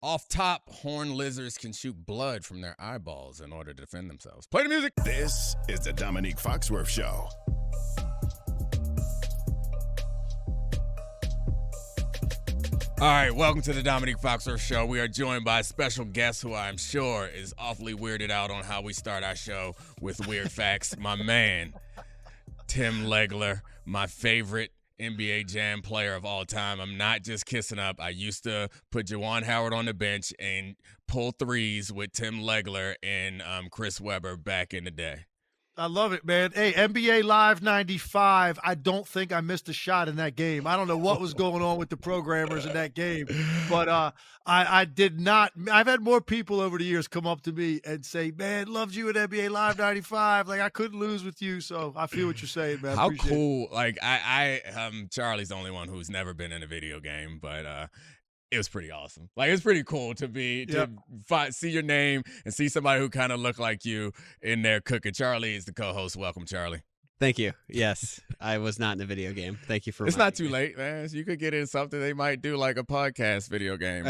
Off top, horned lizards can shoot blood from their eyeballs in order to defend themselves. Play the music. This is the Domonique Foxworth Show. All right, welcome to the Domonique Foxworth Show. We are joined by a special guest who I'm sure is awfully weirded out on how we start our show with weird facts. My man, Tim Legler, my favorite NBA Jam player of all time. I'm not just kissing up. I used to put Juwan Howard on the bench and pull threes with Tim Legler and Chris Webber back in the day. I love it, man. Hey, NBA Live 95, I don't think I missed a shot in that game. I don't know what was going on with the programmers in that game, but I did not. I've had more people over the years come up to me and say, man, loved you at NBA Live 95. Like, I couldn't lose with you, so I feel what you're saying, man. How cool. Like, Charlie's the only one who's never been in a video game, but it was pretty awesome. Like, it's pretty cool to see your name and see somebody who kind of looked like you in there cooking. Charlie is the co-host. Welcome, Charlie. Thank you. Yes, I was not in a video game. Thank you for. It's not too late, man. You could get in something they might do, like a podcast video game.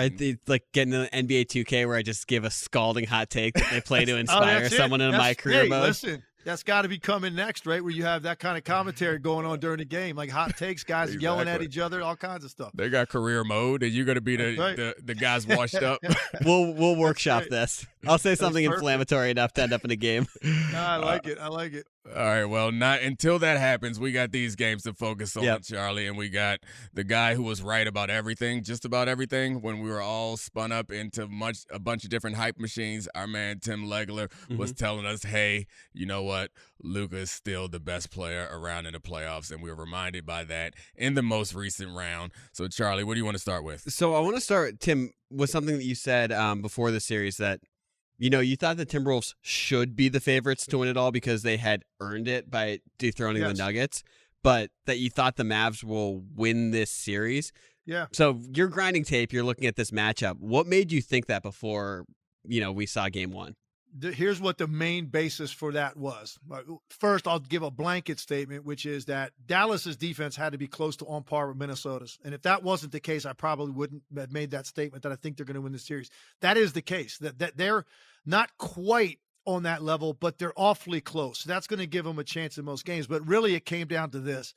Like getting an NBA 2K where I just give a scalding hot take that they play to inspire someone in my career mode. Listen. That's got to be coming next, right? Where you have that kind of commentary going on during the game, like hot takes, guys yelling at each other, all kinds of stuff. They got career mode, and you're going to be the guys washed up. We'll workshop this. I'll say something inflammatory enough to end up in a game. No, I like it. I like it. All right, well, not until that happens, we got these games to focus on, Charlie, and we got the guy who was right about everything, just about everything, when we were all spun up into a bunch of different hype machines. Our man Tim Legler was telling us, hey, you know what? Luka is still the best player around in the playoffs, and we were reminded by that in the most recent round. So, Charlie, what do you want to start with? So I want to start, Tim, with something that you said before the series that, you thought the Timberwolves should be the favorites to win it all because they had earned it by dethroning the Nuggets, but that you thought the Mavs will win this series. Yeah. So you're grinding tape. You're looking at this matchup. What made you think that before, we saw game one? Here's what the main basis for that was. First, I'll give a blanket statement, which is that Dallas's defense had to be close to on par with Minnesota's. And if that wasn't the case, I probably wouldn't have made that statement that I think they're going to win the series. That is the case, that they're not quite on that level, but they're awfully close. So that's going to give them a chance in most games. But really, it came down to this.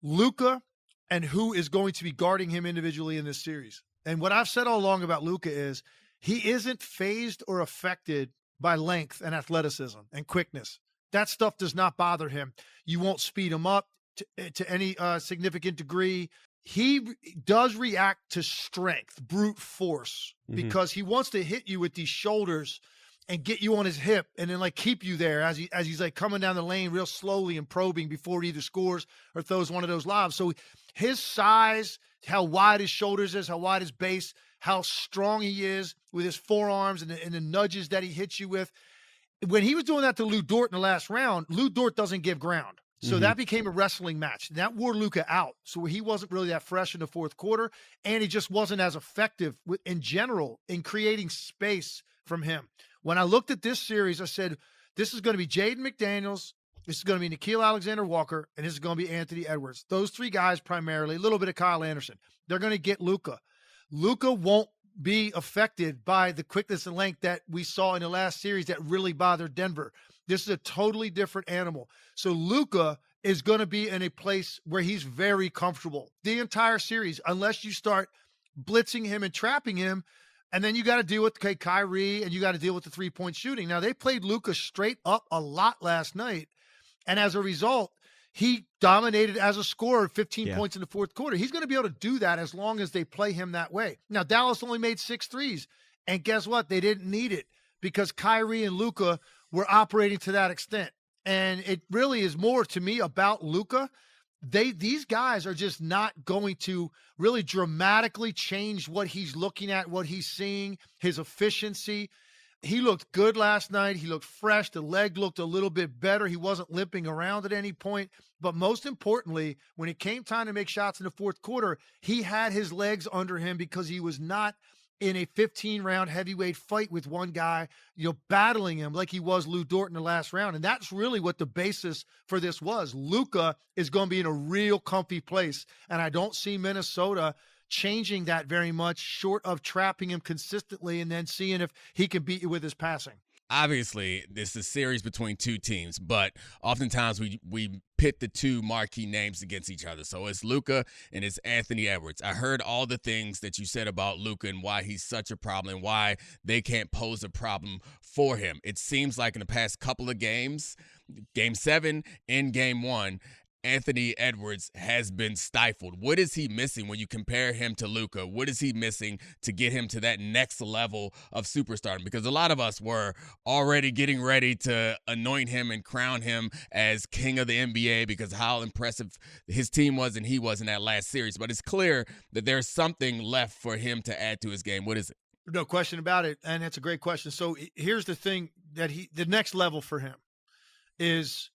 Luka and who is going to be guarding him individually in this series. And what I've said all along about Luka is he isn't fazed or affected by length and athleticism and quickness. That stuff does not bother him. You won't speed him up to any significant degree. He does react to strength, brute force, because he wants to hit you with these shoulders and get you on his hip and then keep you there as he's coming down the lane real slowly and probing before he either scores or throws one of those lobs. So his size, how wide his shoulders is, how wide his base, how strong he is with his forearms and the nudges that he hits you with. When he was doing that to Lou Dort in the last round, Lou Dort doesn't give ground. So that became a wrestling match. That wore Luka out. So he wasn't really that fresh in the fourth quarter, and he just wasn't as effective in general in creating space from him. When I looked at this series, I said, this is going to be Jaden McDaniels, this is going to be Nickeil Alexander-Walker, and this is going to be Anthony Edwards. Those three guys primarily, a little bit of Kyle Anderson. They're going to get Luka. Luka won't be affected by the quickness and length that we saw in the last series that really bothered Denver. This is a totally different animal. So Luka is going to be in a place where he's very comfortable the entire series, unless you start blitzing him and trapping him. And then you got to deal with Kyrie and you got to deal with the 3-point shooting. Now, they played Luka straight up a lot last night. And as a result, he dominated as a scorer, 15 points in the fourth quarter. He's going to be able to do that as long as they play him that way. Now, Dallas only made 6 threes. And guess what? They didn't need it because Kyrie and Luka were operating to that extent. And it really is more to me about Luka. These guys are just not going to really dramatically change what he's looking at, what he's seeing, his efficiency. He looked good last night. He looked fresh. The leg looked a little bit better. He wasn't limping around at any point. But most importantly, when it came time to make shots in the fourth quarter, he had his legs under him because he was not in a 15-round heavyweight fight with one guy, battling him like he was Lou Dort in the last round. And that's really what the basis for this was. Luka is going to be in a real comfy place. And I don't see Minnesota changing that very much, short of trapping him consistently and then seeing if he can beat you with his passing. Obviously, this is a series between two teams, but oftentimes we pit the two marquee names against each other. So it's Luka and it's Anthony Edwards. I heard all the things that you said about Luka and why he's such a problem and why they can't pose a problem for him. It seems like in the past couple of games, Game 7 and Game 1, Anthony Edwards has been stifled. What is he missing when you compare him to Luka? What is he missing to get him to that next level of superstardom? Because a lot of us were already getting ready to anoint him and crown him as king of the NBA because how impressive his team was and he was in that last series. But it's clear that there's something left for him to add to his game. What is it? No question about it, and that's a great question. So here's the thing that the next level for him is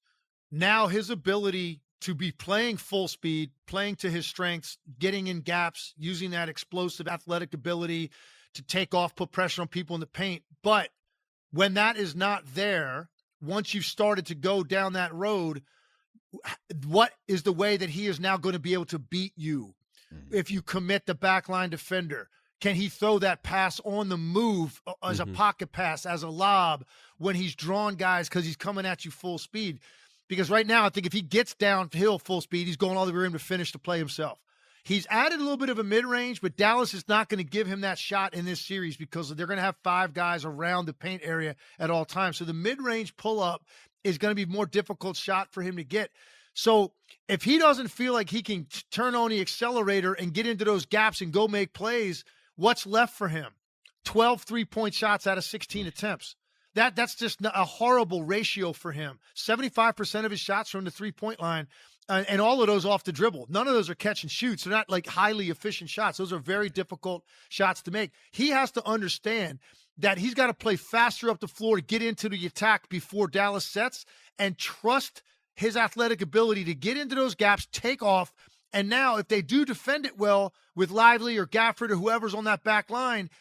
now his ability to be playing full speed, playing to his strengths, getting in gaps, using that explosive athletic ability to take off, put pressure on people in the paint. But when that is not there, once you've started to go down that road, what is the way that he is now going to be able to beat you if you commit the backline defender? Can he throw that pass on the move as a pocket pass, as a lob, when he's drawn guys because he's coming at you full speed? Because right now, I think if he gets downhill full speed, he's going all the way in to finish the play himself. He's added a little bit of a mid-range, but Dallas is not going to give him that shot in this series because they're going to have 5 guys around the paint area at all times. So the mid-range pull-up is going to be a more difficult shot for him to get. So if he doesn't feel like he can turn on the accelerator and get into those gaps and go make plays, what's left for him? 12 3-point shots out of 16 attempts. That's just a horrible ratio for him. 75% of his shots from the 3-point line, and all of those off the dribble. None of those are catch and shoots. They're not like highly efficient shots. Those are very difficult shots to make. He has to understand that he's got to play faster up the floor to get into the attack before Dallas sets and trust his athletic ability to get into those gaps, take off, and now if they do defend it well with Lively or Gafford or whoever's on that back line,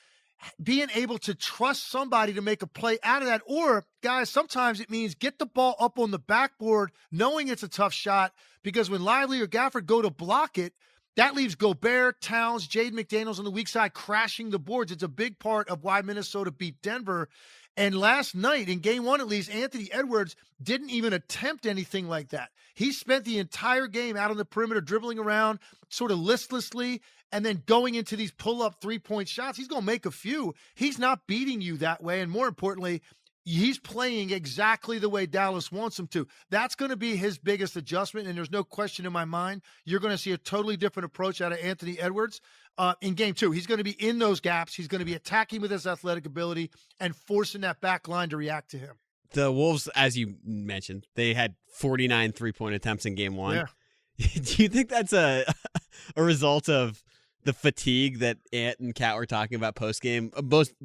being able to trust somebody to make a play out of that. Or, guys, sometimes it means get the ball up on the backboard knowing it's a tough shot, because when Lively or Gafford go to block it, that leaves Gobert, Towns, Jaden McDaniels on the weak side crashing the boards. It's a big part of why Minnesota beat Denver. And last night, in Game 1 at least, Anthony Edwards didn't even attempt anything like that. He spent the entire game out on the perimeter dribbling around sort of listlessly and then going into these pull-up 3-point shots. He's going to make a few. He's not beating you that way. And more importantly, he's playing exactly the way Dallas wants him to. That's going to be his biggest adjustment, and there's no question in my mind you're going to see a totally different approach out of Anthony Edwards in Game 2. He's going to be in those gaps. He's going to be attacking with his athletic ability and forcing that back line to react to him. The Wolves, as you mentioned, they had 49 3-point attempts in Game 1. Yeah. Do you think that's a result of the fatigue that Ant and Kat were talking about post-game,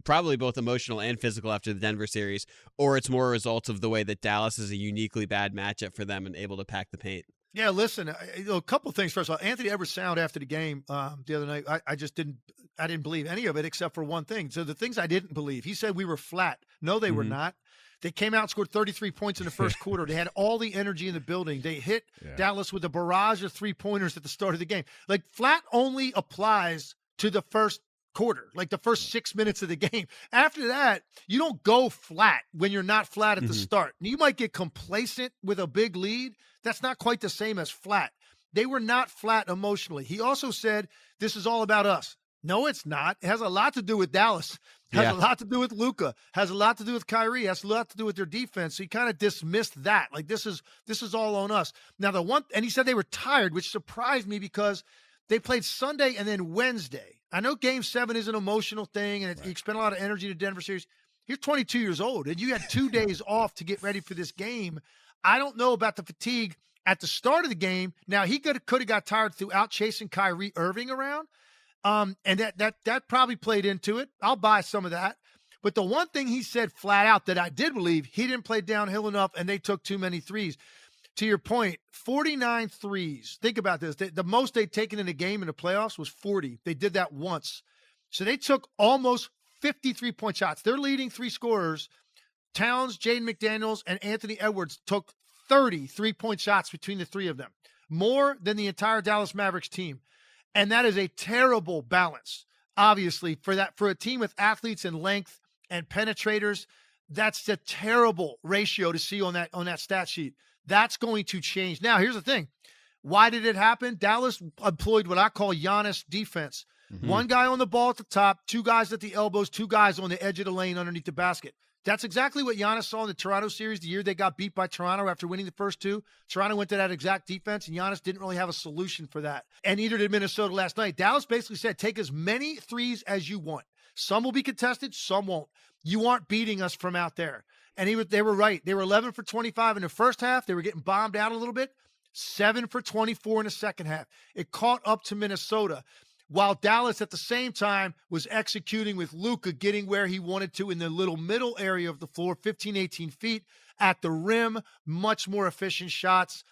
probably both emotional and physical after the Denver series, or it's more a result of the way that Dallas is a uniquely bad matchup for them and able to pack the paint? Yeah, listen, a couple of things. First of all, Anthony Edwards' sound after the game the other night, I didn't believe any of it except for one thing. So the things I didn't believe, he said we were flat. No, they were not. They came out and scored 33 points in the first quarter. They had all the energy in the building. They hit Dallas with a barrage of 3-pointers at the start of the game. Like, flat only applies to the first quarter, like the first 6 minutes of the game. After that, you don't go flat when you're not flat at the start. You might get complacent with a big lead. That's not quite the same as flat. They were not flat emotionally. He also said, this is all about us. No, it's not. It has a lot to do with Dallas. Has a lot to do with Luka. Has a lot to do with Kyrie. Has a lot to do with their defense. So he kind of dismissed that. Like, this is all on us. Now, and he said they were tired, which surprised me because they played Sunday and then Wednesday. I know Game 7 is an emotional thing, and you spent a lot of energy in the Denver series. You're 22 years old, and you had 2 days off to get ready for this game. I don't know about the fatigue at the start of the game. Now, he could have got tired throughout chasing Kyrie Irving around. And that probably played into it. I'll buy some of that. But the one thing he said flat out that I did believe, he didn't play downhill enough and they took too many threes. To your point, 49 threes. Think about this. The most they'd taken in a game in the playoffs was 40. They did that once. So they took almost 53-point shots. Their leading 3 scorers, Towns, Jaden McDaniels, and Anthony Edwards, took 30 3-point shots between the 3 of them. More than the entire Dallas Mavericks team. And that is a terrible balance, obviously, for a team with athletes and length and penetrators. That's a terrible ratio to see on that stat sheet. That's going to change. Now, here's the thing. Why did it happen? Dallas employed what I call Giannis defense. Mm-hmm. One guy on the ball at the top, two guys at the elbows, two guys on the edge of the lane underneath the basket. That's exactly what Giannis saw in the Toronto series the year they got beat by Toronto after winning the first two. Toronto went to that exact defense, and Giannis didn't really have a solution for that. And neither did Minnesota last night. Dallas basically said, take as many threes as you want. Some will be contested, some won't. You aren't beating us from out there. And they were right. They were 11 for 25 in the first half. They were getting bombed out a little bit. 7 for 24 in the second half. It caught up to Minnesota, while Dallas at the same time was executing with Luka getting where he wanted to in the little middle area of the floor, 15, 18 feet at the rim, much more efficient shots.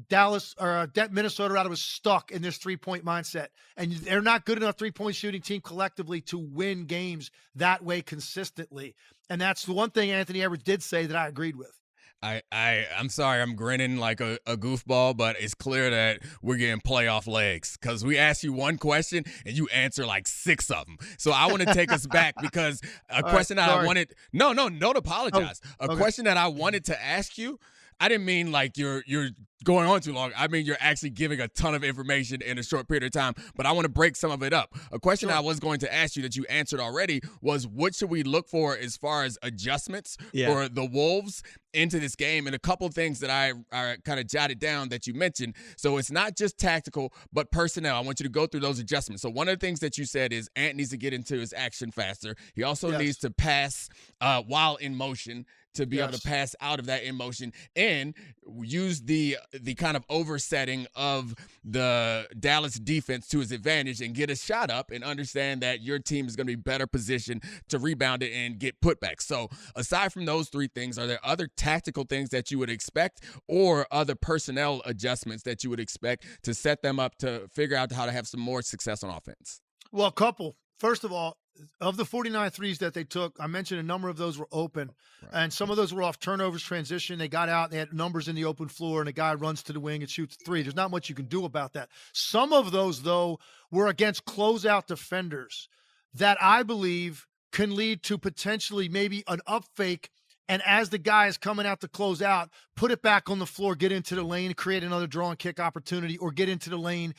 Minnesota was stuck in this three-point mindset, and they're not good enough three-point shooting team collectively to win games that way consistently. And that's the one thing Anthony Edwards did say that I agreed with. I'm sorry, I'm grinning like a goofball, but it's clear that we're getting playoff legs because we asked you one question and you answer like 6 of them. So I want to take us back because a question that I wanted – don't apologize. Question that I wanted to ask you, I didn't mean like you're going on too long. I mean, you're actually giving a ton of information in a short period of time, but I want to break some of it up. A question I was going to ask you that you answered already was, what should we look for as far as adjustments for the Wolves into this game? And a couple of things that I kind of jotted down that you mentioned. So it's not just tactical, but personnel. I want you to go through those adjustments. So one of the things that you said is Ant needs to get into his action faster. He also needs to pass while in motion, to be able to pass out of that in motion and use the kind of oversetting of the Dallas defense to his advantage and get a shot up and understand that your team is going to be better positioned to rebound it and get putbacks. So aside from those 3 things, are there other tactical things that you would expect or other personnel adjustments that you would expect to set them up to figure out how to have some more success on offense? Well, a couple. First of all, of the 49 threes that they took, I mentioned a number of those were open, and some of those were off turnovers, transition. They got out, they had numbers in the open floor, and a guy runs to the wing and shoots 3. There's not much you can do about that. Some of those, though, were against closeout defenders that I believe can lead to potentially maybe an up fake, and as the guy is coming out to close out, put it back on the floor, get into the lane, create another draw and kick opportunity, or get into the lane,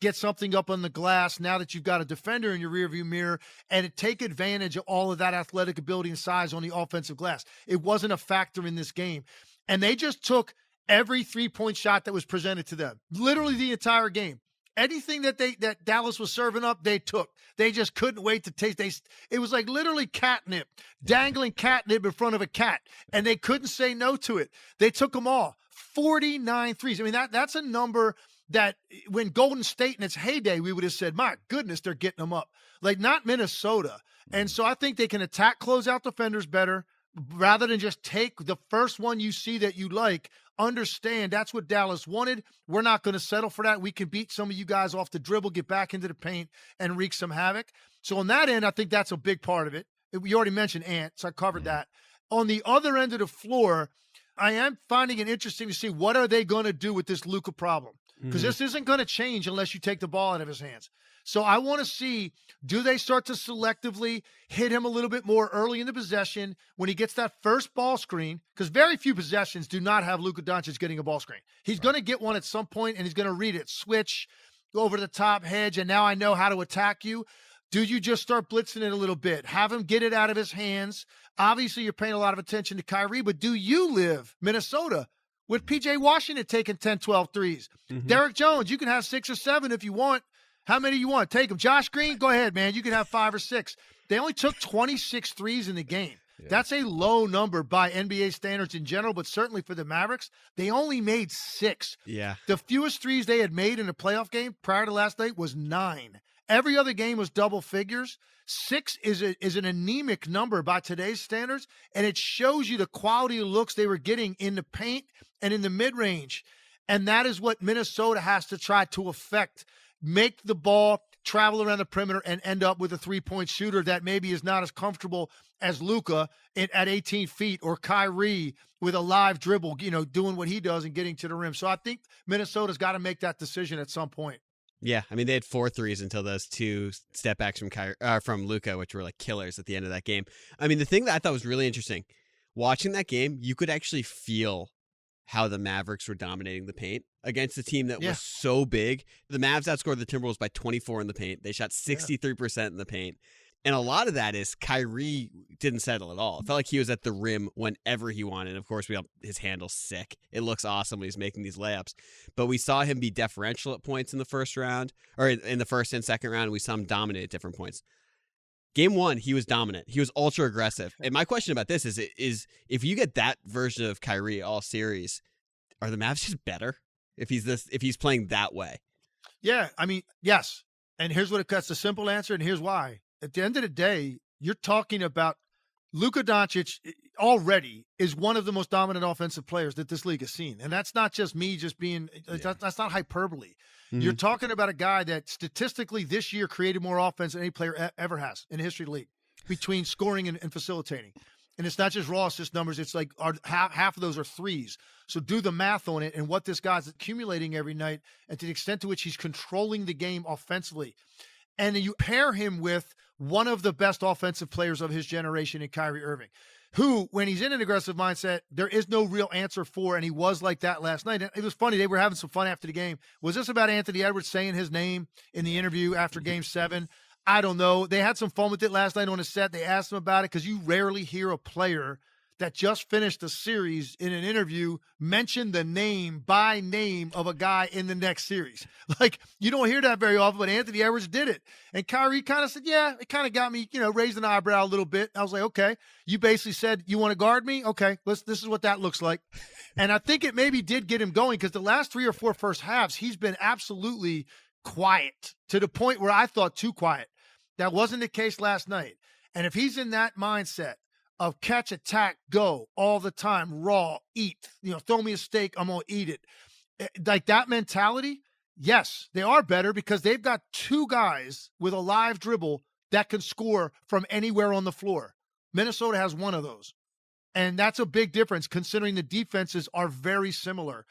get something up on the glass now that you've got a defender in your rearview mirror, and take advantage of all of that athletic ability and size on the offensive glass. It wasn't a factor in this game. And they just took every three-point shot that was presented to them, literally the entire game. Anything that Dallas was serving up, they took. They just couldn't wait to taste. It was like literally catnip, dangling catnip in front of a cat, and they couldn't say no to it. They took them all. 49 threes. I mean, that's a number that when Golden State in its heyday, we would have said, my goodness, they're getting them up. Like, not Minnesota. And so I think they can attack closeout defenders better rather than just take the first one you see that you like. Understand that's what Dallas wanted. We're not going to settle for that. We can beat some of you guys off the dribble, get back into the paint, and wreak some havoc. So on that end, I think that's a big part of it. You already mentioned Ant, so I covered that. On the other end of the floor, I am finding it interesting to see what are they going to do with this Luka problem, because this isn't going to change unless you take the ball out of his hands. So I want to see, do they start to selectively hit him a little bit more early in the possession when he gets that first ball screen? Because very few possessions do not have Luka Doncic getting a ball screen. He's going to get one at some point, and he's going to read it, switch, go over to the top hedge, and now I know how to attack you. Do you just start blitzing it a little bit? Have him get it out of his hands. Obviously, you're paying a lot of attention to Kyrie, but do you live Minnesota with P.J. Washington taking 10, 12 threes? Derek Jones, you can have 6 or 7 if you want. How many you want? Take them. Josh Green, go ahead, man. You can have 5 or 6. They only took 26 threes in the game. Yeah. That's a low number by NBA standards in general, but certainly for the Mavericks, they only made 6. Yeah. The fewest threes they had made in a playoff game prior to last night was 9. Every other game was double figures. 6 is an anemic number by today's standards, and it shows you the quality of looks they were getting in the paint and in the mid-range. And that is what Minnesota has to try to affect. Make the ball travel around the perimeter and end up with a three-point shooter that maybe is not as comfortable as Luka at 18 feet, or Kyrie with a live dribble, doing what he does and getting to the rim. So I think Minnesota's got to make that decision at some point. Yeah, I mean, they had 4 threes until those 2 step backs from Luka, which were like killers at the end of that game. I mean, the thing that I thought was really interesting, watching that game, you could actually feel how the Mavericks were dominating the paint against a team that was so big. The Mavs outscored the Timberwolves by 24 in the paint. They shot 63% in the paint. And a lot of that is Kyrie didn't settle at all. It felt like he was at the rim whenever he wanted. Of course, his handle's sick. It looks awesome when he's making these layups. But we saw him be deferential at points in the first round, or in the first and second round. And we saw him dominate at different points. Game 1, he was dominant. He was ultra aggressive. And my question about this is if you get that version of Kyrie all series, are the Mavs just better if he's playing that way? Yeah, I mean, yes. And here's that's the simple answer, and here's why. At the end of the day, you're talking about Luka Doncic already is one of the most dominant offensive players that this league has seen. And that's not just me just being that's not hyperbole. Mm-hmm. You're talking about a guy that statistically this year created more offense than any player ever has in the history of the league between scoring and facilitating. And it's not just raw assist numbers. It's like half of those are threes. So do the math on it and what this guy's accumulating every night and to the extent to which he's controlling the game offensively. And then you pair him with one of the best offensive players of his generation in Kyrie Irving, who, when he's in an aggressive mindset, there is no real answer for, and he was like that last night. And it was funny. They were having some fun after the game. Was this about Anthony Edwards saying his name in the interview after Game 7? I don't know. They had some fun with it last night on the set. They asked him about it because you rarely hear a player that just finished a series in an interview mention the name by name of a guy in the next series. Like, you don't hear that very often, but Anthony Edwards did it. And Kyrie kind of said, yeah, it kind of got me, raised an eyebrow a little bit. I was like, okay, you basically said, you want to guard me? Okay, this is what that looks like. And I think it maybe did get him going because the last 3 or 4 first halves, he's been absolutely quiet to the point where I thought too quiet. That wasn't the case last night. And if he's in that mindset of catch, attack, go all the time, raw, eat, throw me a steak, I'm going to eat it. Like that mentality, yes, they are better because they've got 2 guys with a live dribble that can score from anywhere on the floor. Minnesota has one of those. And that's a big difference considering the defenses are very similar.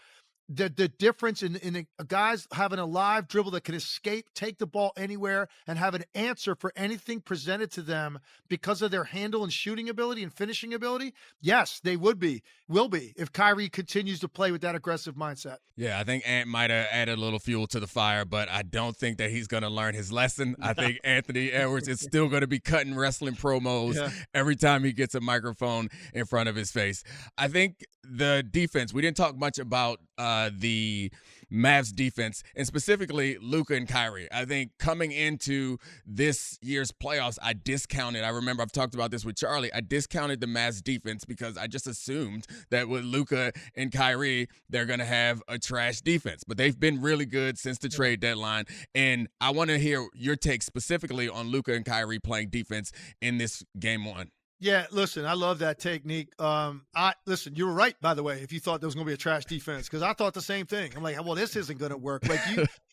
The difference in the guys having a live dribble that can escape, take the ball anywhere, and have an answer for anything presented to them because of their handle and shooting ability and finishing ability, yes, they will be, if Kyrie continues to play with that aggressive mindset. Yeah, I think Ant might have added a little fuel to the fire, but I don't think that he's going to learn his lesson. I think Anthony Edwards is still going to be cutting wrestling promos every time he gets a microphone in front of his face. I think the defense, we didn't talk much about the Mavs defense, and specifically Luka and Kyrie. I think coming into this year's playoffs, I remember I've talked about this with Charlie, I discounted the Mavs defense because I just assumed that with Luka and Kyrie, they're going to have a trash defense. But they've been really good since the trade deadline, and I want to hear your take specifically on Luka and Kyrie playing defense in this Game 1. Yeah, listen, I love that technique. Listen, you were right, by the way, if you thought there was going to be a trash defense, because I thought the same thing. I'm like, well, this isn't going to work. Like,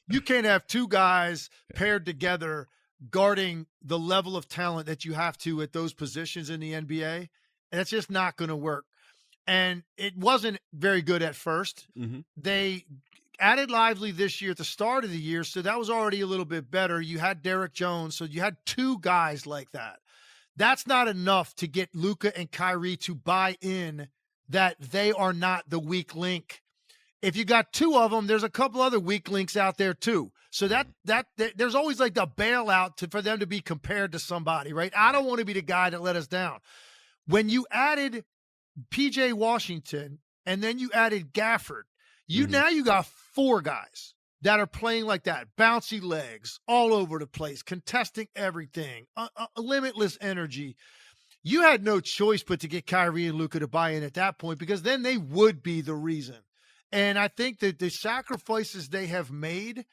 you can't have 2 guys paired together guarding the level of talent that you have to at those positions in the NBA, and it's just not going to work. And it wasn't very good at first. Mm-hmm. They added Lively this year at the start of the year, so that was already a little bit better. You had Derek Jones, so you had 2 guys like that. That's not enough to get Luka and Kyrie to buy in that they are not the weak link. If you got 2 of them, there's a couple other weak links out there too. So that there's always like the bailout for them to be compared to somebody, right? I don't want to be the guy that let us down. When you added PJ Washington and then you added Gafford, now you got 4 guys that are playing like that, bouncy legs, all over the place, contesting everything, limitless energy. You had no choice but to get Kyrie and Luka to buy in at that point because then they would be the reason. And I think that the sacrifices they have made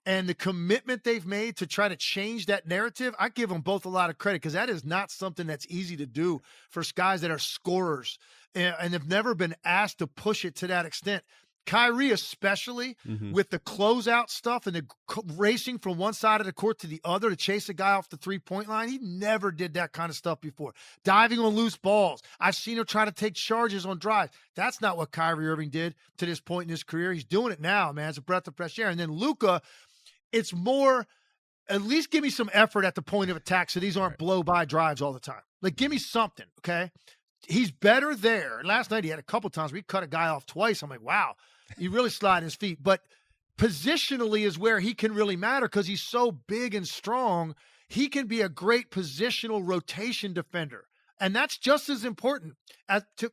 and the commitment they've made to try to change that narrative, I give them both a lot of credit because that is not something that's easy to do for guys that are scorers and have never been asked to push it to that extent. Kyrie, especially with the closeout stuff and the racing from one side of the court to the other to chase a guy off the 3-point line. He never did that kind of stuff before. Diving on loose balls. I've seen him try to take charges on drives. That's not what Kyrie Irving did to this point in his career. He's doing it now, man. It's a breath of fresh air. And then Luka, it's more, at least give me some effort at the point of attack so these aren't blow-by drives all the time. Like, give me something, okay? He's better there. And last night he had a couple times where he cut a guy off twice. I'm like, wow, he really slid his feet. But positionally is where he can really matter because he's so big and strong. He can be a great positional rotation defender. And that's just as important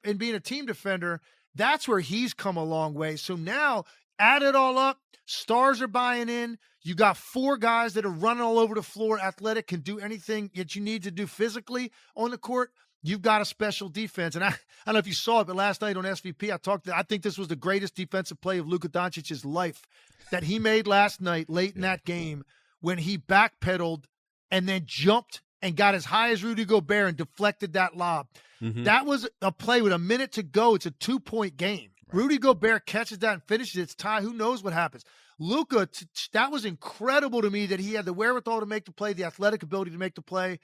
in being a team defender. That's where he's come a long way. So now, add it all up, stars are buying in. You got 4 guys that are running all over the floor, athletic, can do anything that you need to do physically on the court. You've got a special defense. And I don't know if you saw it, but last night on SVP, I think this was the greatest defensive play of Luka Doncic's life that he made last night late in that game when he backpedaled and then jumped and got as high as Rudy Gobert and deflected that lob. Mm-hmm. That was a play with a minute to go. It's a 2-point game. Right. Rudy Gobert catches that and finishes. It's tie. Who knows what happens? Luka, that was incredible to me that he had the wherewithal to make the play, the athletic ability to make the play,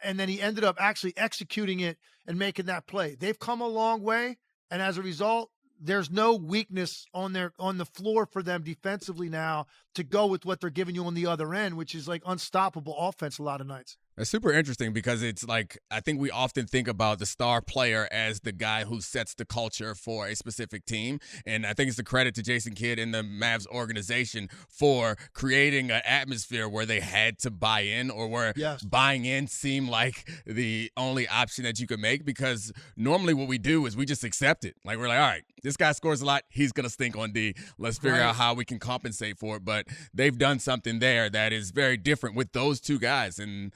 and then he ended up actually executing it and making that play. They've come a long way, and as a result, there's no weakness on the floor for them defensively now to go with what they're giving you on the other end, which is like unstoppable offense a lot of nights. It's super interesting because it's like, I think we often think about the star player as the guy who sets the culture for a specific team. And I think it's a credit to Jason Kidd and the Mavs organization for creating an atmosphere where they had to buy in, or where buying in seemed like the only option that you could make, because normally what we do is we just accept it. Like, we're like, all right, this guy scores a lot, he's going to stink on D. Let's figure out how we can compensate for it. But they've done something there that is very different with those 2 guys. And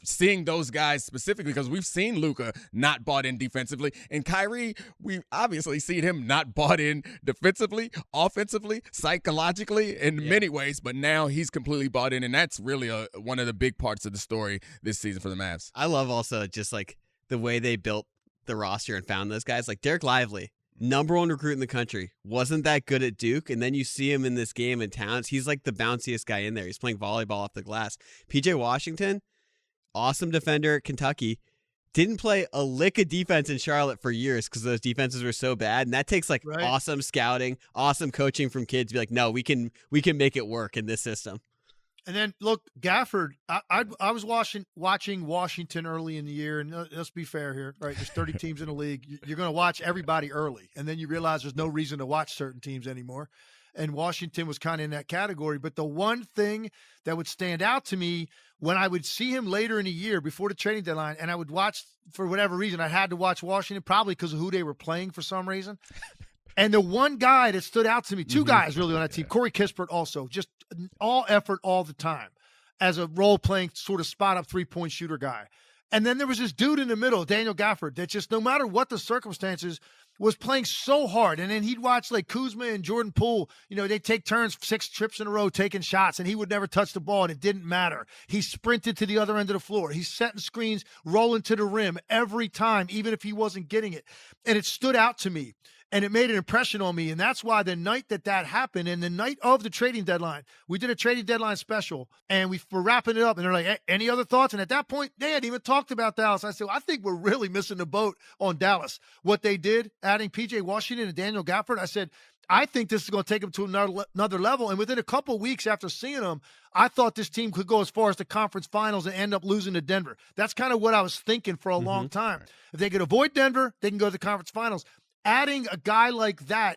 seeing those guys specifically, because we've seen Luka not bought in defensively, and Kyrie, we've obviously seen him not bought in defensively, offensively, psychologically, in many ways, but now he's completely bought in, and that's really one of the big parts of the story this season for the Mavs. I love also just like the way they built the roster and found those guys. Like Derek Lively, number 1 recruit in the country, wasn't that good at Duke, and then you see him in this game in Towns. He's like the bounciest guy in there. He's playing volleyball off the glass. PJ Washington, awesome defender at Kentucky, didn't play a lick of defense in Charlotte for years because those defenses were so bad. And that takes awesome scouting, awesome coaching from kids to be like, no, we can make it work in this system. And then look, Gafford, I was watching Washington early in the year, and let's be fair here, right? There's 30 teams in the league. You're going to watch everybody early, and then you realize there's no reason to watch certain teams anymore. And Washington was kind of in that category. But the one thing that would stand out to me when I would see him later in the year before the trading deadline, and I would watch, for whatever reason, I had to watch Washington, probably because of who they were playing for some reason. And the one guy that stood out to me, 2 guys really on that team, Corey Kispert also, just all effort all the time as a role-playing sort of spot-up 3-point shooter guy. And then there was this dude in the middle, Daniel Gafford, that just no matter what the circumstances was playing so hard. And then he'd watch like Kuzma and Jordan Poole, they'd take turns 6 trips in a row taking shots, and he would never touch the ball, and it didn't matter. He sprinted to the other end of the floor. He's setting screens, rolling to the rim every time, even if he wasn't getting it. And it stood out to me. And it made an impression on me. And that's why the night that happened, and the night of the trading deadline, we did a trading deadline special, and we were wrapping it up. And they're like, hey, any other thoughts? And at that point, they hadn't even talked about Dallas. I said, well, I think we're really missing the boat on Dallas. What they did, adding P.J. Washington and Daniel Gafford, I said, I think this is going to take them to another level. And within a couple of weeks after seeing them, I thought this team could go as far as the conference finals and end up losing to Denver. That's kind of what I was thinking for a long time. If they could avoid Denver, they can go to the conference finals. Adding a guy like that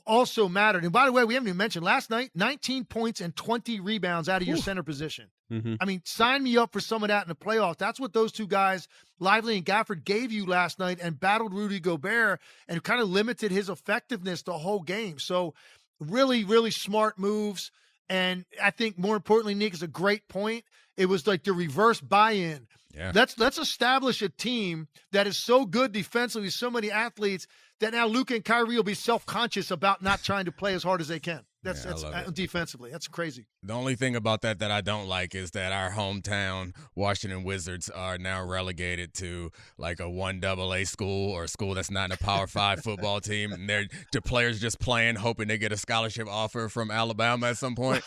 also mattered. And by the way, we haven't even mentioned last night, 19 points and 20 rebounds out of your center position. I mean, sign me up for some of that in the playoffs. That's what those 2 guys, Lively and Gafford, gave you last night, and battled Rudy Gobert and kind of limited his effectiveness the whole game. So really, really smart moves. And I think more importantly, Nick, is a great point. It was like the reverse buy-in. Yeah. Let's establish a team that is so good defensively, so many athletes, that now Luka and Kyrie will be self-conscious about not trying to play as hard as they can. That's defensively. That's crazy. The only thing about that I don't like is that our hometown Washington Wizards are now relegated to like a 1AA school, or a school that's not in a Power 5 football team. And the players just playing, hoping they get a scholarship offer from Alabama at some point.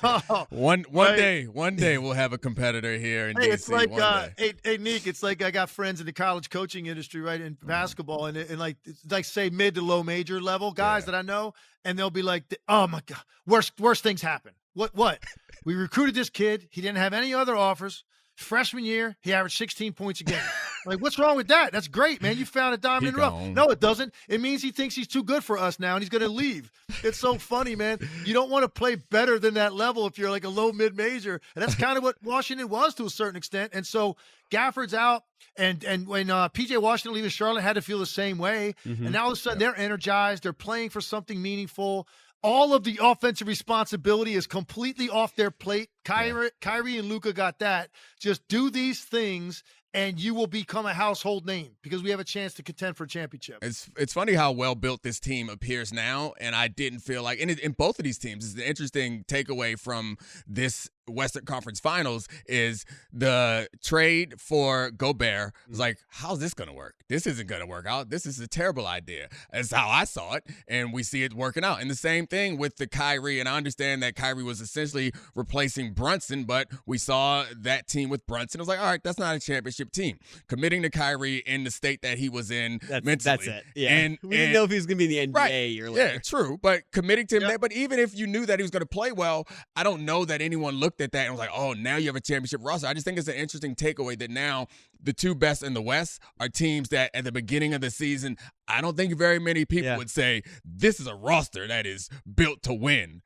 One day we'll have a competitor here in DC. It's like, hey, Nick, it's like I got friends in the college coaching industry, right, in basketball, and like say mid to low major level guys that I know, and they'll be like, oh my God, worst things happen. What? We recruited this kid. He didn't have any other offers. Freshman year, he averaged 16 points a game. Like, what's wrong with that? That's great, man. You found a diamond in the rough. No, it doesn't. It means he thinks he's too good for us now, and he's going to leave. It's so funny, man. You don't want to play better than that level if you're like a low mid-major. And that's kind of what Washington was to a certain extent. And so Gafford's out, and when P.J. Washington leaves Charlotte, had to feel the same way. Mm-hmm. And now all of a sudden they're energized. They're playing for something meaningful. All of the offensive responsibility is completely off their plate. Kyrie and Luka got that. Just do these things, and you will become a household name because we have a chance to contend for a championship. It's funny how well built this team appears now, and I didn't feel like in both of these teams. It's an interesting takeaway from this Western Conference Finals is the trade for Gobert. It was like, how's this going to work? This isn't going to work out. This is a terrible idea. That's how I saw it, and we see it working out. And the same thing with the Kyrie, and I understand that Kyrie was essentially replacing Brunson, but we saw that team with Brunson. It was like, all right, that's not a championship team. Committing to Kyrie in the state that he was in mentally. That's it. Yeah. And we didn't know if he was going to be in the NBA a year later. Yeah, true. But committing to him there, but even if you knew that he was going to play well, I don't know that anyone looked at that and was like, oh, now you have a championship roster. I just think it's an interesting takeaway that now the two best in the West are teams that at the beginning of the season, I don't think very many people would say this is a roster that is built to win.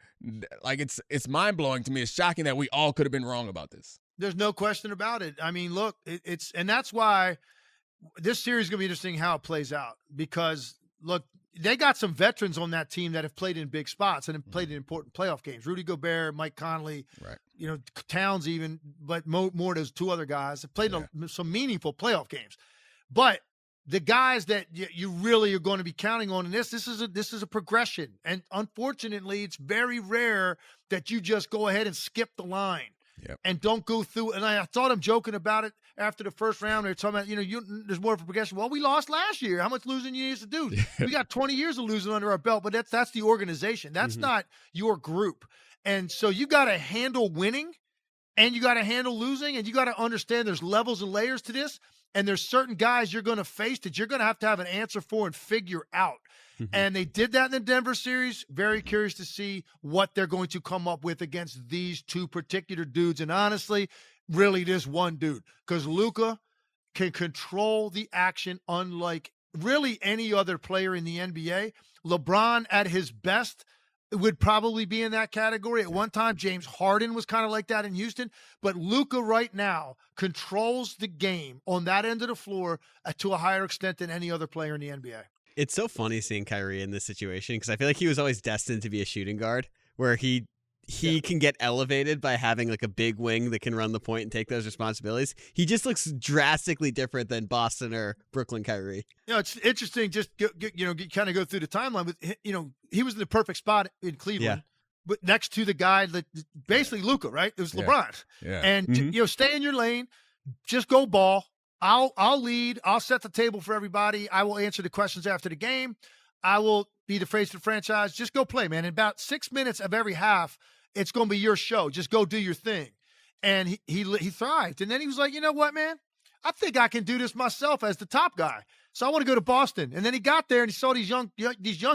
Like, it's mind-blowing to me. It's shocking that we all could have been wrong about this. There's no question about it. I mean, look, and that's why this series is going to be interesting how it plays out because, look, they got some veterans on that team that have played in big spots and have played in important playoff games. Rudy Gobert, Mike Conley, Towns even, but more those two other guys have played some meaningful playoff games. But the guys that you really are going to be counting on in this is a progression. And unfortunately, it's very rare that you just go ahead and skip the line. Yep. And don't go through. And I thought I'm joking about it after the first round. They're talking about, there's more of a progression. Well, we lost last year. How much losing you need to do? We got 20 years of losing under our belt, but that's the organization. That's not your group. And so you got to handle winning and you got to handle losing and you got to understand there's levels and layers to this. And there's certain guys you're going to face that you're going to have an answer for and figure out. And they did that in the Denver series. Very curious to see what they're going to come up with against these two particular dudes. And honestly, really this one dude. Because Luka can control the action unlike really any other player in the NBA. LeBron at his best would probably be in that category. At one time, James Harden was kind of like that in Houston. But Luka right now controls the game on that end of the floor to a higher extent than any other player in the NBA. It's so funny seeing Kyrie in this situation because I feel like he was always destined to be a shooting guard where he can get elevated by having like a big wing that can run the point and take those responsibilities. He just looks drastically different than Boston or Brooklyn Kyrie. It's interesting just kind of go through the timeline with he was in the perfect spot in Cleveland. But next to the guy that basically Luka, right? It was LeBron. Yeah. And stay in your lane, just go ball. I'll lead. I'll set the table for everybody. I will answer the questions after the game. I will be the face of the franchise. Just go play, man. In about 6 minutes of every half, it's going to be your show. Just go do your thing. And he thrived. And then he was like, you know what, man? I think I can do this myself as the top guy. So I want to go to Boston. And then he got there and he saw these young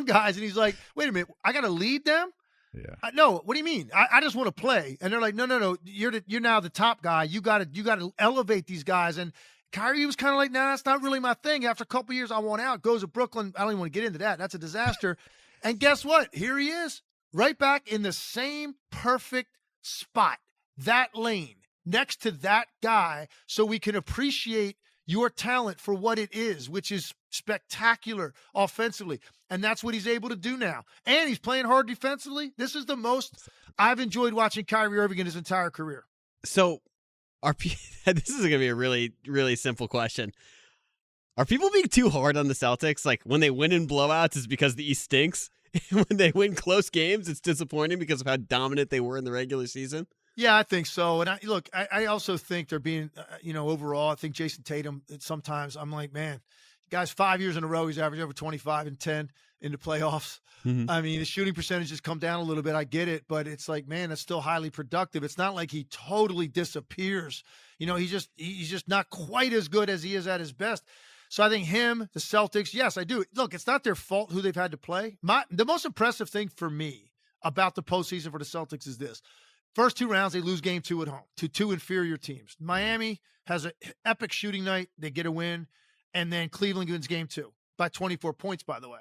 guys, and he's like, wait a minute, I got to lead them? Yeah. No, what do you mean? I just want to play. And they're like, no. You're now the top guy. You got to elevate these guys. And Kyrie was kind of like, nah, that's not really my thing. After a couple years, I want out. Goes to Brooklyn. I don't even want to get into that. That's a disaster. And guess what? Here he is, right back in the same perfect spot, that lane, next to that guy, so we can appreciate your talent for what it is, which is spectacular offensively. And that's what he's able to do now. And he's playing hard defensively. This is the most I've enjoyed watching Kyrie Irving in his entire career. So, this is going to be a really, really simple question. Are people being too hard on the Celtics? Like, when they win in blowouts, it's because the East stinks. When they win close games, it's disappointing because of how dominant they were in the regular season. Yeah, I think so. And I also think they're being, overall, I think Jason Tatum, sometimes I'm like, man, guys, 5 years in a row, he's averaged over 25 and 10 in the playoffs. Mm-hmm. I mean, the shooting percentage has come down a little bit. I get it, but it's like, man, that's still highly productive. It's not like he totally disappears. He's just not quite as good as he is at his best. So I think him, the Celtics, yes, I do. Look, it's not their fault who they've had to play. The most impressive thing for me about the postseason for the Celtics is this. First 2 rounds, they lose game 2 at home to 2 inferior teams. Miami has an epic shooting night. They get a win. And then Cleveland wins game 2 by 24 points, by the way.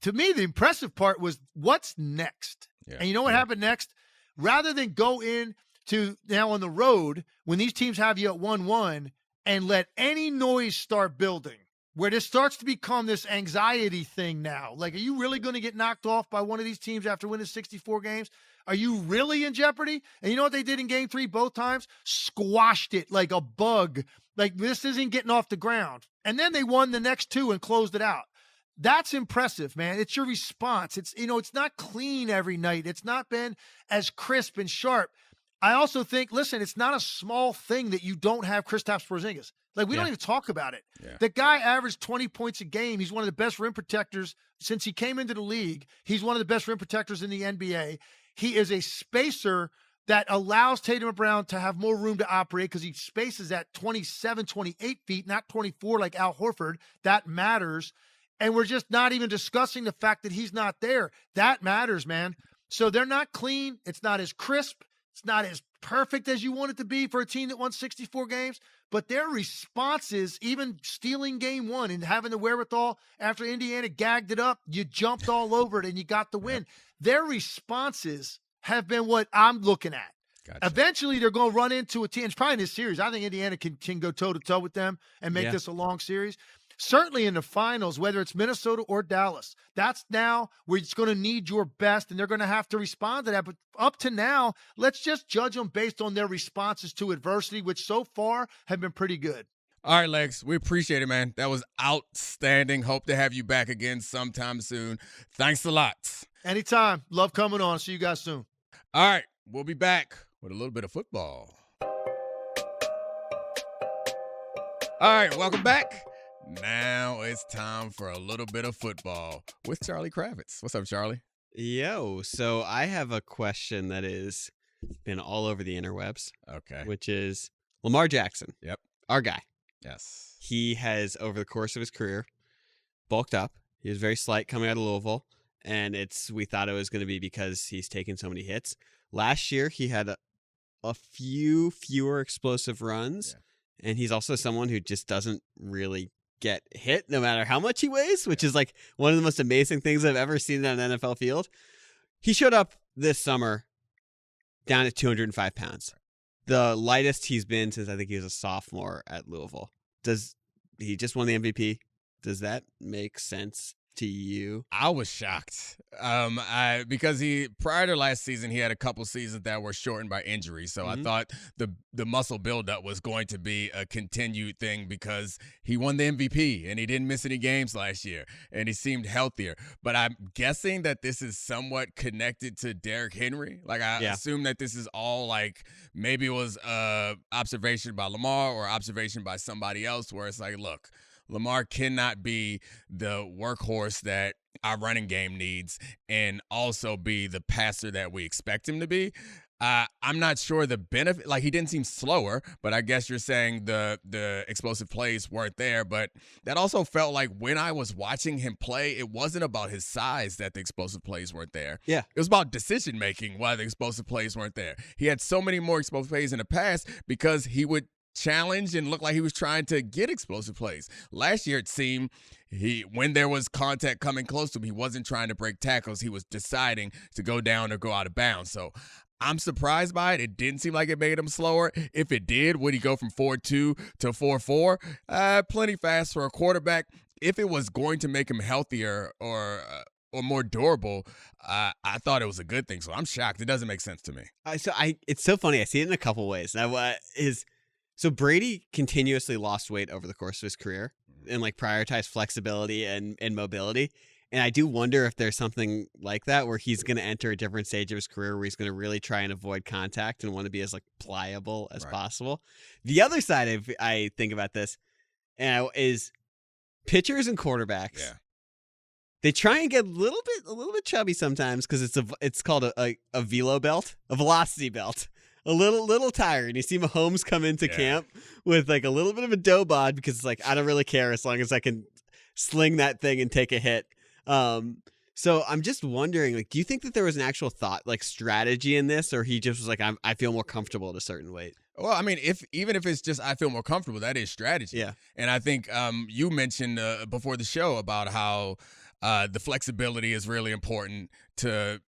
To me, the impressive part was what's next. Yeah. And you know what happened next? Rather than go in to now on the road, when these teams have you at 1-1 and let any noise start building, where this starts to become this anxiety thing now. Like, are you really going to get knocked off by one of these teams after winning 64 games? Are you really in jeopardy? And you know what they did in game 3 both times? Squashed it like a bug. Like, this isn't getting off the ground. And then they won the next 2 and closed it out. That's impressive, man. It's your response. It's, it's not clean every night. It's not been as crisp and sharp. I also think, listen, it's not a small thing that you don't have Kristaps Porzingis. Like, we don't even talk about it. Yeah. The guy averaged 20 points a game. He's one of the best rim protectors since he came into the league. He's one of the best rim protectors in the NBA. He is a spacer that allows Tatum and Brown to have more room to operate because he spaces at 27, 28 feet, not 24 like Al Horford. That matters. And we're just not even discussing the fact that he's not there. That matters, man. So they're not clean. It's not as crisp. It's not as perfect as you want it to be for a team that won 64 games. But their responses, even stealing game 1 and having the wherewithal after Indiana gagged it up, you jumped all over it and you got the win. Their responses have been what I'm looking at. Gotcha. Eventually, they're going to run into a team. It's probably in this series. I think Indiana can go toe-to-toe with them and make this a long series. Certainly in the finals, whether it's Minnesota or Dallas, that's now where it's going to need your best, and they're going to have to respond to that. But up to now, let's just judge them based on their responses to adversity, which so far have been pretty good. All right, Lex, we appreciate it, man. That was outstanding. Hope to have you back again sometime soon. Thanks a lot. Anytime. Love coming on. See you guys soon. All right, we'll be back with a little bit of football. All right, welcome back. Now it's time for a little bit of football with Charlie Kravitz. What's up, Charlie? Yo, so I have a question that has been all over the interwebs. Okay. Which is Lamar Jackson. Yep. Our guy. Yes. He has, over the course of his career, bulked up. He was very slight coming out of Louisville, and we thought it was going to be because he's taken so many hits. Last year, he had a few fewer explosive runs, and he's also someone who just doesn't really get hit no matter how much he weighs, which is like one of the most amazing things I've ever seen on an NFL field. He showed up this summer down at 205 pounds. The lightest he's been since I think he was a sophomore at Louisville. He just won the MVP? Does that make sense to you? I was shocked because prior to last season, he had a couple seasons that were shortened by injury. So I thought the muscle buildup was going to be a continued thing because he won the MVP and he didn't miss any games last year and he seemed healthier. But I'm guessing that this is somewhat connected to Derrick Henry. Like I assume that this is all like maybe it was observation by Lamar or observation by somebody else where it's like, look, Lamar cannot be the workhorse that our running game needs and also be the passer that we expect him to be. I'm not sure the benefit. Like, he didn't seem slower, but I guess you're saying the explosive plays weren't there. But that also felt like when I was watching him play, it wasn't about his size that the explosive plays weren't there. Yeah. It was about decision-making why the explosive plays weren't there. He had so many more explosive plays in the past because he would challenge and look like he was trying to get explosive plays. Last year, it seemed when there was contact coming close to him, he wasn't trying to break tackles. He was deciding to go down or go out of bounds. So I'm surprised by it. It didn't seem like it made him slower. If it did, would he go from 4.2 to 4.4? Plenty fast for a quarterback. If it was going to make him healthier or more durable, I thought it was a good thing. So I'm shocked. It doesn't make sense to me. It's so funny. I see it in a couple ways. So Brady continuously lost weight over the course of his career and like prioritized flexibility and mobility. And I do wonder if there's something like that where he's going to enter a different stage of his career where he's going to really try and avoid contact and want to be as like pliable as possible. The other side I think about this is pitchers and quarterbacks. Yeah. They try and get a little bit chubby sometimes because it's called a velo belt, a velocity belt. A little tired. You see Mahomes come into camp with like a little bit of a dough bod because it's like, I don't really care as long as I can sling that thing and take a hit. So I'm just wondering, like, do you think that there was an actual thought, like strategy in this, or he just was like, I feel more comfortable at a certain weight? Well, I mean, even if it's just I feel more comfortable, that is strategy. Yeah. And I think you mentioned before the show about how the flexibility is really important to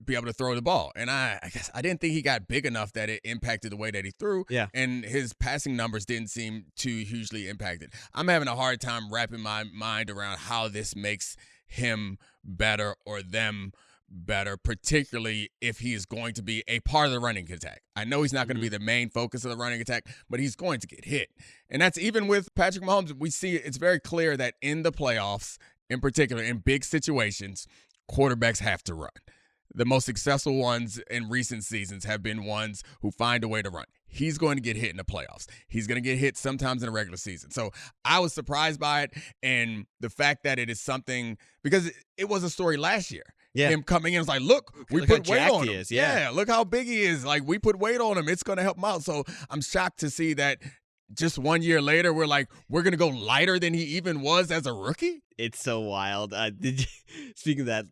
be able to throw the ball. And I guess I didn't think he got big enough that it impacted the way that he threw. Yeah. And his passing numbers didn't seem too hugely impacted. I'm having a hard time wrapping my mind around how this makes him better or them better, particularly if he is going to be a part of the running attack. I know he's not going to be the main focus of the running attack, but he's going to get hit. And that's even with Patrick Mahomes. We see it's very clear that in the playoffs, in particular, in big situations, quarterbacks have to run. The most successful ones in recent seasons have been ones who find a way to run. He's going to get hit in the playoffs. He's going to get hit sometimes in the regular season. So I was surprised by it. And the fact that it is something, because it was a story last year. Yeah. Him coming in was like, look, we put weight on him. Yeah, look how big he is. Like, we put weight on him. It's going to help him out. So I'm shocked to see that just 1 year later, we're going to go lighter than he even was as a rookie. It's so wild. Speaking of that,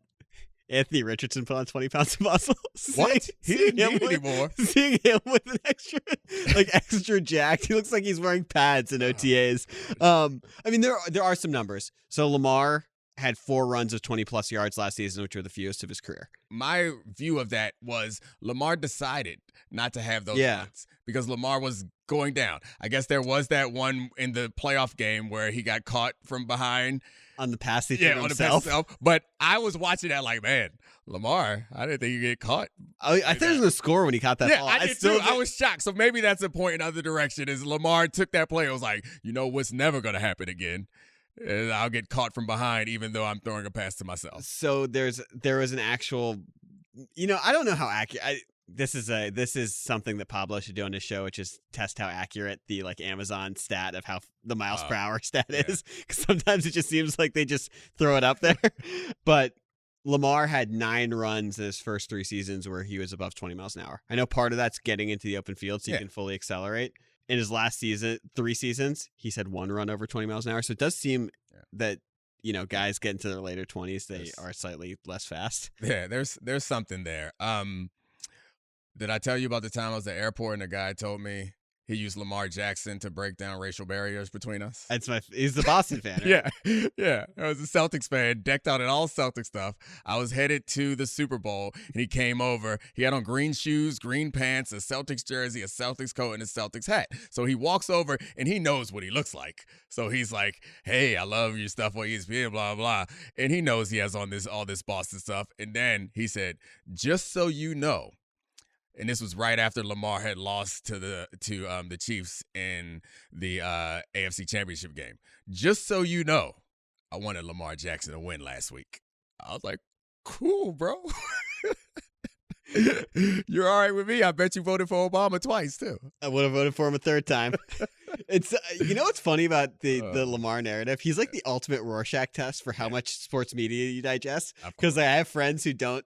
Anthony Richardson put on 20 pounds of muscle. What? He didn't need anymore. Seeing him with an extra jacked. He looks like he's wearing pads in OTAs. I mean, there are some numbers. So Lamar had 4 runs of 20-plus yards last season, which were the fewest of his career. My view of that was Lamar decided not to have those runs because Lamar was going down. I guess there was that one in the playoff game where he got caught from behind. On the pass he threw himself. But I was watching that like, man, Lamar, I didn't think he'd get caught. I thought he was going to score when he caught that ball. I did too. I was shocked. So maybe that's a point in other direction is Lamar took that play. It was like, you know what's never going to happen again? I'll get caught from behind even though I'm throwing a pass to myself. So there was an actual, I don't know how accurate. This is something that Pablo should do on his show, which is test how accurate the Amazon stat of how the miles per hour stat is. Because sometimes it just seems like they just throw it up there. But Lamar had 9 runs in his first 3 seasons where he was above 20 miles an hour. I know part of that's getting into the open field so you can fully accelerate. In his last season, 3 seasons, he's had 1 run over 20 miles an hour. So it does seem that guys get into their later 20s, they are slightly less fast. Yeah, there's something there. Did I tell you about the time I was at the airport and a guy told me he used Lamar Jackson to break down racial barriers between us? He's the Boston fan, right? Yeah. I was a Celtics fan, decked out in all Celtics stuff. I was headed to the Super Bowl, and he came over. He had on green shoes, green pants, a Celtics jersey, a Celtics coat, and a Celtics hat. So he walks over, and he knows what he looks like. So he's like, hey, I love your stuff on ESPN, blah, blah. And he knows he has on all this Boston stuff. And then he said, just so you know, and this was right after Lamar had lost to the Chiefs in the AFC Championship game. Just so you know, I wanted Lamar Jackson to win last week. I was like, cool, bro. You're all right with me. I bet you voted for Obama twice, too. I would have voted for him a 3rd time. It's what's funny about the Lamar narrative? He's like the ultimate Rorschach test for how much sports media you digest. Because I have friends who don't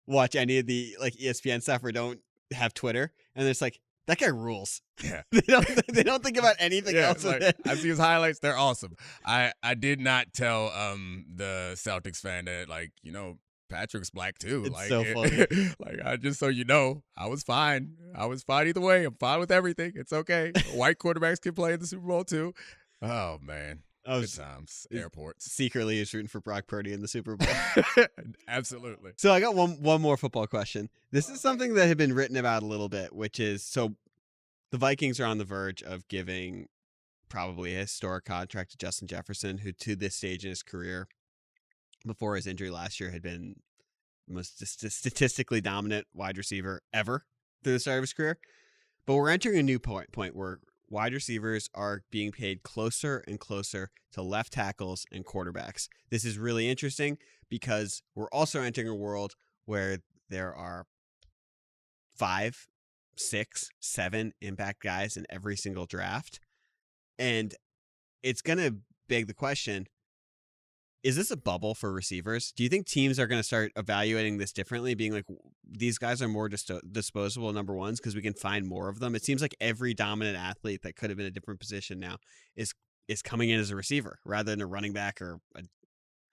watch any of the ESPN stuff or don't have Twitter, and it's like, that guy rules. Yeah. they don't think about anything else. I see his highlights; they're awesome. I did not tell the Celtics fan that Patrick's black too. It's so funny. Just so you know, I was fine. I was fine either way. I'm fine with everything. It's okay. White quarterbacks can play in the Super Bowl too. Oh man. Good times. Airports. Secretly, he's rooting for Brock Purdy in the Super Bowl. Absolutely. So I got one more football question. This is something that had been written about a little bit, which is, so the Vikings are on the verge of giving probably a historic contract to Justin Jefferson, who to this stage in his career, before his injury last year, had been the most statistically dominant wide receiver ever through the start of his career. But we're entering a new point where wide receivers are being paid closer and closer to left tackles and quarterbacks. This is really interesting because we're also entering a world where there are 5, 6, 7 impact guys in every single draft. And it's going to beg the question, is this a bubble for receivers? Do you think teams are going to start evaluating this differently, being like, these guys are more disposable number ones because we can find more of them? It seems like every dominant athlete that could have been a different position now is coming in as a receiver rather than a running back or a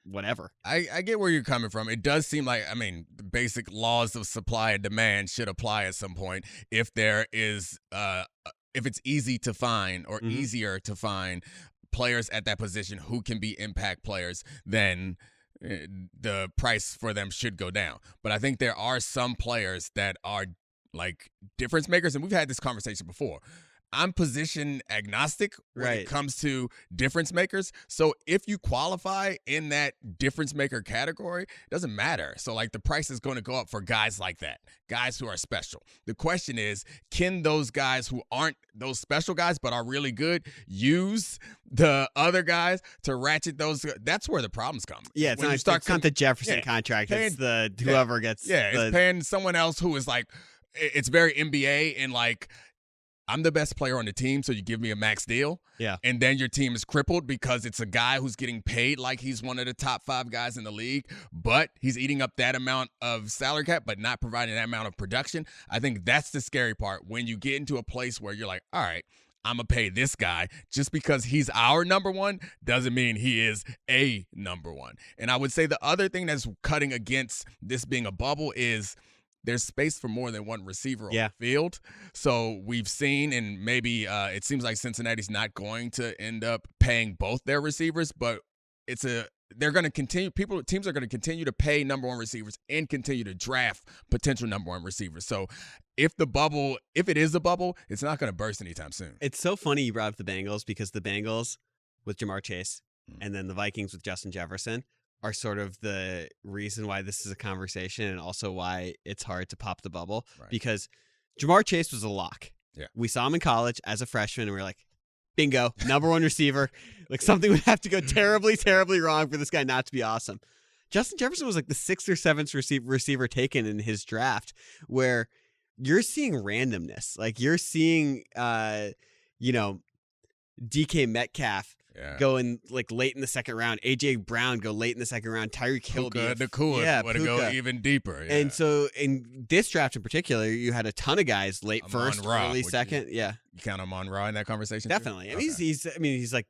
whatever. I get where you're coming from. It does seem like, the basic laws of supply and demand should apply at some point if there is, if it's easy to find or easier to find players at that position who can be impact players, then the price for them should go down. But I think there are some players that are like difference makers, and we've had this conversation before. I'm position agnostic when it comes to difference makers. So if you qualify in that difference maker category, it doesn't matter. So like the price is going to go up for guys like that, guys who are special. The question is, can those guys who aren't those special guys but are really good use the other guys to ratchet those? That's where the problems come. Yeah, it's not the Jefferson contract. It's the whoever gets. Yeah, it's paying someone else who is like, it's very NBA and like, I'm the best player on the team, so you give me a max deal. Yeah. And then your team is crippled because it's a guy who's getting paid like he's one of the top 5 guys in the league, but he's eating up that amount of salary cap but not providing that amount of production. I think that's the scary part when you get into a place where you're like, all right, I'm going to pay this guy just because he's our number one doesn't mean he is a number one. And I would say the other thing that's cutting against this being a bubble is there's space for more than one receiver on the field. So we've seen, and maybe it seems like Cincinnati's not going to end up paying both their receivers, but they're going to continue. Teams are going to continue to pay number one receivers and continue to draft potential number one receivers. So if it is a bubble, it's not going to burst anytime soon. It's so funny you brought up the Bengals because the Bengals with Jamar Chase and then the Vikings with Justin Jefferson are sort of the reason why this is a conversation and also why it's hard to pop the bubble because Jamar Chase was a lock. Yeah. We saw him in college as a freshman and we were like, bingo, number one receiver. Like something would have to go terribly, terribly wrong for this guy not to be awesome. Justin Jefferson was like the 6th or 7th receiver taken in his draft where you're seeing randomness. Like you're seeing, DK Metcalf go in like late in the second round. AJ Brown go late in the second round. Tyreek Hill the coolest would go even deeper. Yeah. And so in this draft in particular, you had a ton of guys late first, early second. You count Amon Ra in that conversation? Definitely. Too? He's like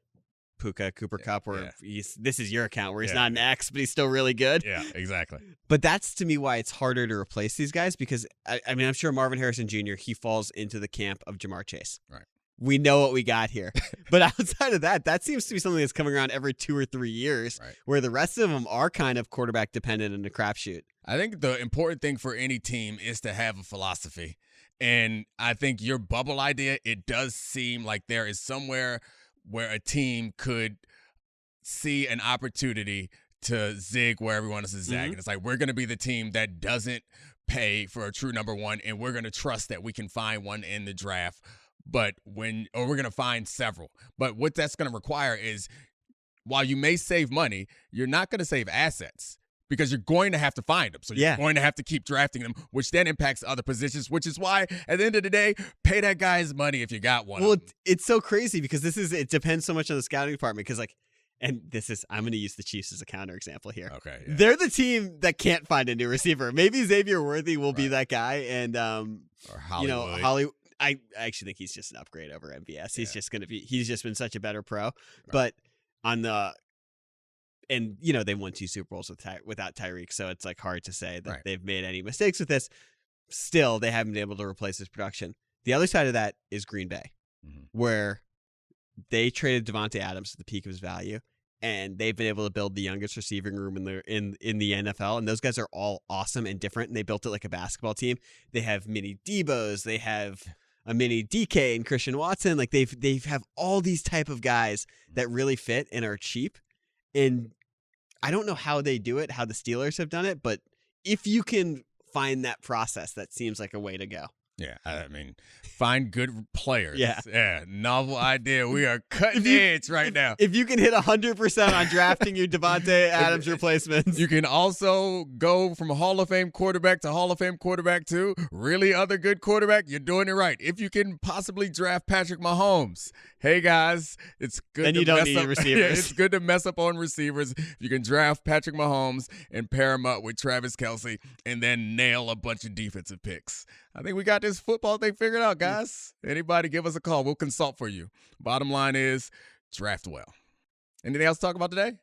Puka, Cooper Kupp, where this is your account where he's not an X, but he's still really good. Yeah, exactly. But that's to me why it's harder to replace these guys because I'm sure Marvin Harrison Jr. he falls into the camp of Jamar Chase. Right. We know what we got here. But outside of that seems to be something that's coming around every 2 or 3 years where the rest of them are kind of quarterback dependent in a crapshoot. I think the important thing for any team is to have a philosophy. And I think your bubble idea, it does seem like there is somewhere where a team could see an opportunity to zig where everyone else is zagging. It's like, we're going to be the team that doesn't pay for a true number one, and we're going to trust that we can find one in the draft. We're going to find several. But what that's going to require is, while you may save money, you're not going to save assets because you're going to have to find them. So you're going to have to keep drafting them, which then impacts other positions, which is why at the end of the day, pay that guy his money if you got one. Well, it's so crazy because it depends so much on the scouting department because I'm going to use the Chiefs as a counterexample here. Okay. Yeah. They're the team that can't find a new receiver. Maybe Xavier Worthy will be that guy. And, or Hollywood. Hollywood. I actually think he's just an upgrade over MVS. He's just been such a better pro. Right. But they won 2 Super Bowls without Tyreek, so it's like hard to say that they've made any mistakes with this. Still, they haven't been able to replace his production. The other side of that is Green Bay, where they traded Devontae Adams at the peak of his value, and they've been able to build the youngest receiving room in the NFL, and those guys are all awesome and different, and they built it like a basketball team. They have mini Debos, they have a mini DK and Christian Watson. Like they have all these type of guys that really fit and are cheap. And I don't know how they do it, how the Steelers have done it, but if you can find that process, that seems like a way to go. Yeah, I mean, find good players. Yeah, novel idea. We are cutting edge right now. If you can hit 100% on drafting your Devontae Adams replacements. You can also go from Hall of Fame quarterback to Hall of Fame quarterback to really other good quarterback. You're doing it right. If you can possibly draft Patrick Mahomes, hey guys, it's good. Then you don't need receivers. It's good to mess up on receivers. You can draft Patrick Mahomes and pair him up with Travis Kelce and then nail a bunch of defensive picks. I think we got this football thing figured out, guys. Anybody give us a call. We'll consult for you. Bottom line is draft well. Anything else to talk about today?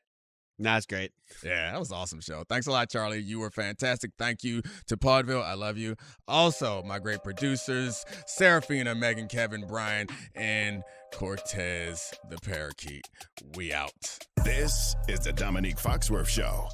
That's great. Yeah, that was an awesome show. Thanks a lot, Charlie. You were fantastic. Thank you to Podville. I love you. Also, my great producers, Serafina, Megan, Kevin, Brian, and Cortez the Parakeet. We out. This is the Domonique Foxworth Show.